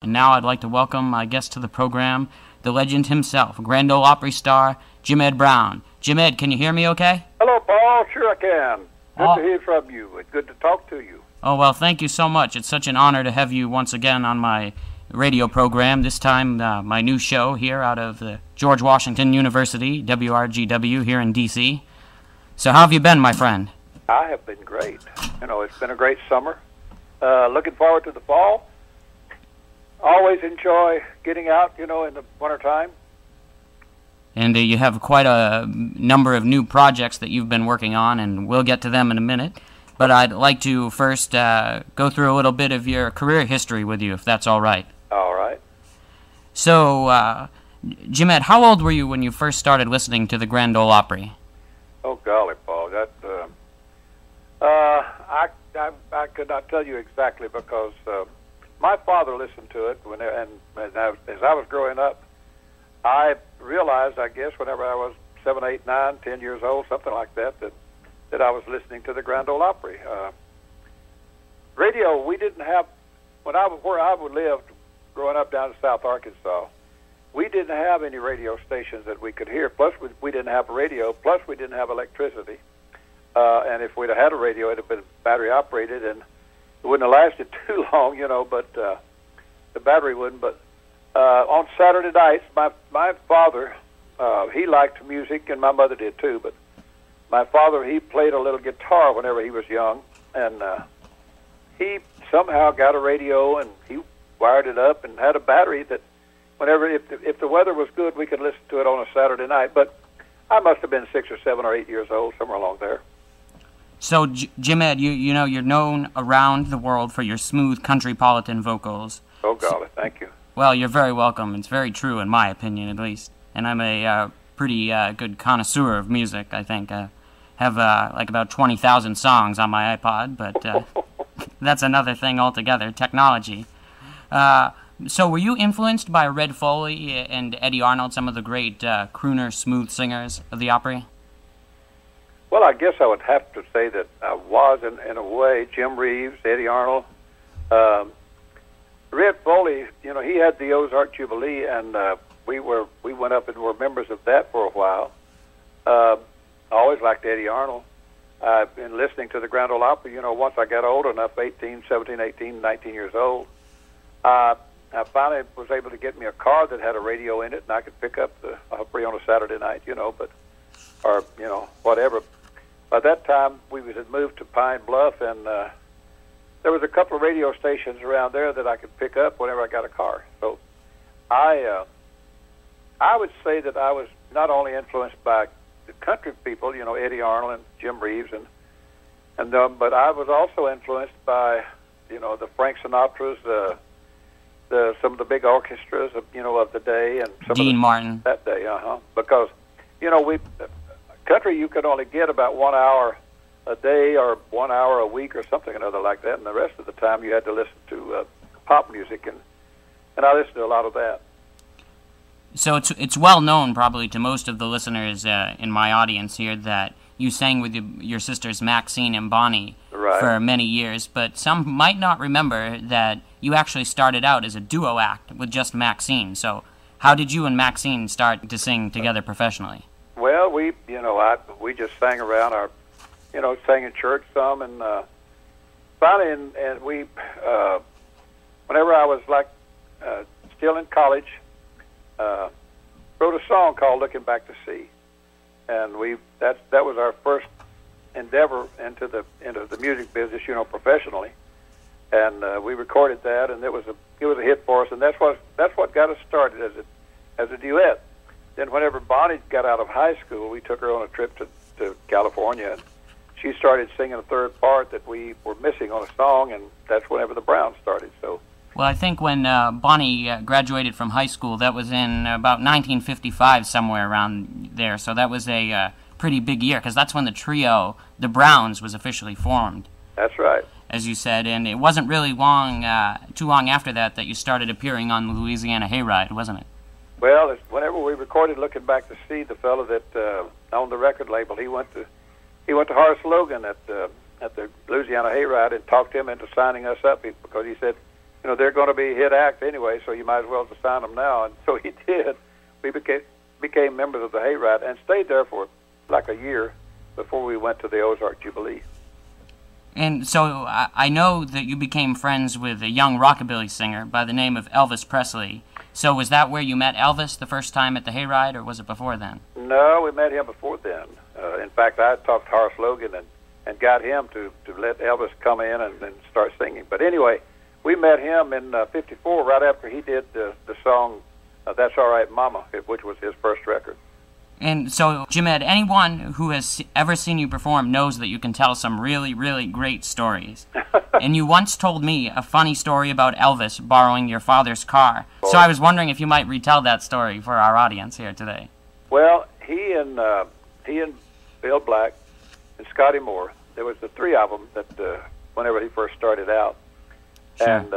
And now I'd like to welcome my guest to the program, the legend himself, Grand Ole Opry star, Jim Ed Brown. Jim Ed, can you hear me okay? Hello, Paul. Sure I can. Good to hear from you. It's good to talk to you. Oh, well, thank you so much. It's such an honor to have you once again on my radio program, this time my new show here out of the George Washington University, WRGW, here in D.C. So how have you been, my friend? I have been great. It's been a great summer. Looking forward to the fall. Always enjoy getting out, in the wintertime. And you have quite a number of new projects that you've been working on, and we'll get to them in a minute. But I'd like to first go through a little bit of your career history with you, if that's all right. All right. So, Jim Ed, how old were you when you first started listening to the Grand Ole Opry? Oh, golly, Paul. I could not tell you exactly because my father listened to it, as I was growing up. I realized, I guess, whenever I was 7, 8, 9, 10 years old, something like that I was listening to the Grand Ole Opry. Radio, we didn't have, where I lived growing up down in South Arkansas, we didn't have any radio stations that we could hear. Plus, we didn't have a radio. Plus, we didn't have electricity. And if we'd have had a radio, it would have been battery operated, and it wouldn't have lasted too long, but the battery wouldn't. But on Saturday nights, my father, he liked music, and my mother did too. But my father, he played a little guitar whenever he was young, and he somehow got a radio, and he wired it up and had a battery that whenever, if the weather was good, we could listen to it on a Saturday night. But I must have been 6 or 7 or 8 years old, somewhere along there. So, Jim Ed, you're known around the world for your smooth countrypolitan vocals. Oh, golly, thank you. Well, you're very welcome. It's very true, in my opinion, at least. And I'm a pretty good connoisseur of music, I think. Have like about 20,000 songs on my iPod, but that's another thing altogether, technology. So were you influenced by Red Foley and Eddie Arnold, some of the great crooner smooth singers of the Opry? Well, I guess I would have to say that I was, in a way. Jim Reeves, Eddie Arnold. Red Foley, he had the Ozark Jubilee, and we went up and were members of that for a while. I always liked Eddie Arnold. I've been listening to the Grand Ole Opry, once I got old enough, 17, 18, 19 years old. I finally was able to get me a car that had a radio in it, and I could pick up the Opry on a Saturday night, or whatever. By that time, we had moved to Pine Bluff, and there was a couple of radio stations around there that I could pick up whenever I got a car. So I would say that I was not only influenced by the country people, Eddie Arnold and Jim Reeves, but I was also influenced by, the Frank Sinatras, some of the big orchestras, of the day, and some Dean Martin that day, because country you could only get about 1 hour a day or 1 hour a week or something or another like that, and the rest of the time you had to listen to pop music, and I listened to a lot of that. So it's well known probably to most of the listeners in my audience here that you sang with your sisters Maxine and Bonnie for many years, but some might not remember that you actually started out as a duo act with just Maxine. So how did you and Maxine start to sing together professionally? Well, we just sang around sang in church some, and finally, and we, whenever I was still in college, wrote a song called "Looking Back to See," and that was our first endeavor into the music business, professionally, and we recorded that, and it was a hit for us, and that's what got us started as a duet. Then whenever Bonnie got out of high school, we took her on a trip to California, and she started singing a third part that we were missing on a song, and that's whenever the Browns started. So. Well, I think when Bonnie graduated from high school, that was in about 1955, somewhere around there. So that was a pretty big year, because that's when the trio, the Browns, was officially formed. That's right. As you said, and it wasn't really too long after that you started appearing on the Louisiana Hayride, wasn't it? Well, whenever we recorded "Looking Back to See," the fellow that owned the record label, he went to Horace Logan at the Louisiana Hayride and talked him into signing us up because he said they're going to be hit act anyway, so you might as well just sign them now. And so he did. We became members of the Hayride and stayed there for like a year before we went to the Ozark Jubilee. And so I know that you became friends with a young rockabilly singer by the name of Elvis Presley. So was that where you met Elvis the first time at the Hayride, or was it before then? No, we met him before then. In fact, I talked to Horace Logan and got him to let Elvis come in and start singing. But anyway, we met him in '54, right after he did the song That's All Right Mama, which was his first record. And so, Jim Ed, anyone who has ever seen you perform knows that you can tell some really, really great stories. And you once told me a funny story about Elvis borrowing your father's car. So I was wondering if you might retell that story for our audience here today. Well, he and Bill Black and Scotty Moore, there was the three of them that whenever he first started out, Sure. and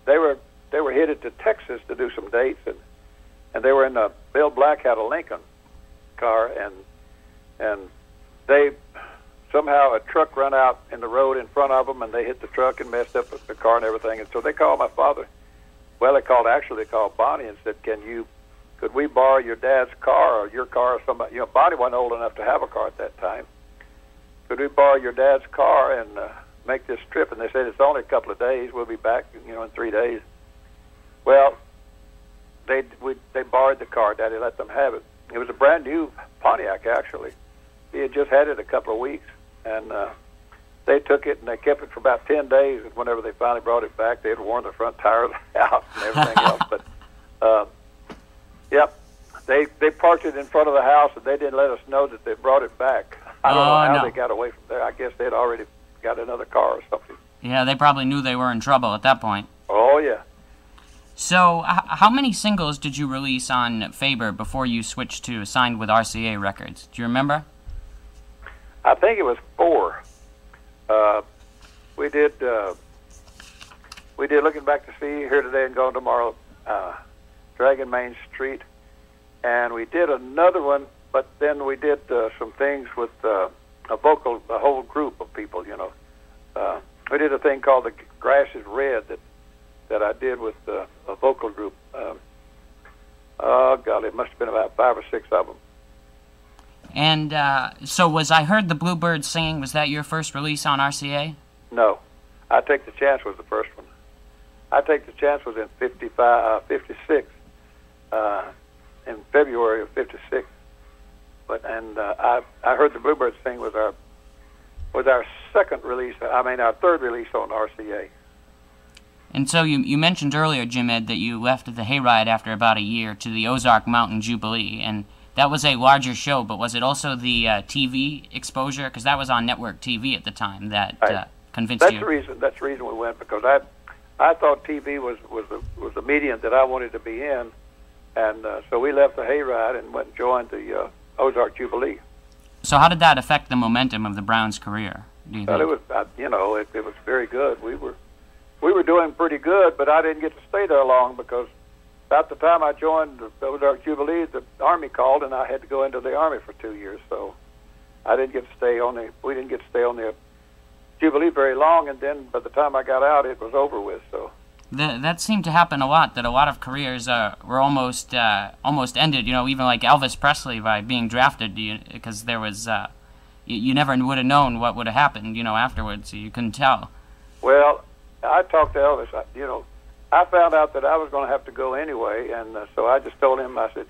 they were headed to Texas to do some dates, and they were in Bill Black had a Lincoln car, and they somehow a truck run out in the road in front of them, and they hit the truck and messed up the car and everything. And so they called my father. Well, they called Bonnie and said, could we borrow your dad's car or your car or somebody? Bonnie wasn't old enough to have a car at that time. Could we borrow your dad's car and make this trip? And they said, it's only a couple of days. We'll be back, in 3 days. Well, they borrowed the car. Daddy let them have it. It was a brand new Pontiac, actually. He had just had it a couple of weeks, and they took it and they kept it for about 10 days. And whenever they finally brought it back, they had worn the front tires out and everything else. But yep, they parked it in front of the house, and they didn't let us know that they brought it back. I don't know how they got away from there. I guess they'd already got another car or something. Yeah, they probably knew they were in trouble at that point. Oh yeah. So, how many singles did you release on Faber before you switched to signed with RCA Records? Do you remember? I think it was 4. We did Looking Back to See, Here Today and Gone Tomorrow, Dragging Main Street, and we did another one, but then we did some things with a whole group of people, We did a thing called The Grass is Red that I did with a vocal group. Oh, God, it must have been about 5 or 6 of them. And so I heard the Bluebirds singing, was that your first release on RCA? No. I Take the Chance was the first one. I Take the Chance was in 56, in February of 56. I heard the Bluebirds sing was our second release, our third release on RCA. And so you mentioned earlier, Jim Ed, that you left the Hayride after about a year to the Ozark Mountain Jubilee, and that was a larger show, but was it also the TV exposure? Because that was on network TV at the time that convinced you. That's the reason we went, because I thought TV was the medium that I wanted to be in, and so we left the Hayride and went and joined the Ozark Jubilee. So how did that affect the momentum of the Browns' career, do you think? Well, it was, it was very good. We were doing pretty good, but I didn't get to stay there long because about the time I joined the Ozark Jubilee, the Army called, and I had to go into the Army for 2 years. So we didn't get to stay on the Jubilee very long, and then by the time I got out, it was over with. So that seemed to happen a lot, that a lot of careers were almost ended, even like Elvis Presley by being drafted, because there was, you never would have known what would have happened, afterwards, so you couldn't tell. Well, I talked to Elvis. I found out that I was going to have to go anyway, and so I just told him, I said,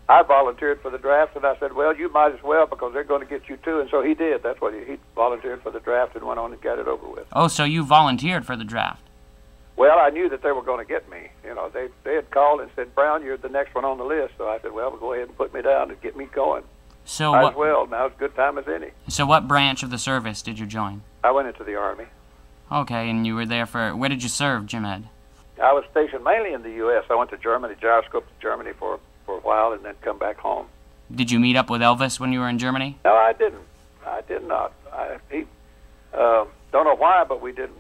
I volunteered for the draft, and I said, well, you might as well because they're going to get you too, and so he did. That's what he volunteered for the draft and went on and got it over with. Oh, so you volunteered for the draft? Well, I knew that they were going to get me. They had called and said, Brown, you're the next one on the list. So I said, well, go ahead and put me down and get me going. So might as well. Now's as good time as any. So what branch of the service did you join? I went into the Army. Okay, and you were there where did you serve, Jim Ed? I was stationed mainly in the U.S. I went to Germany, gyroscoped to Germany for a while, and then come back home. Did you meet up with Elvis when you were in Germany? No, I didn't. I did not. He don't know why, but we didn't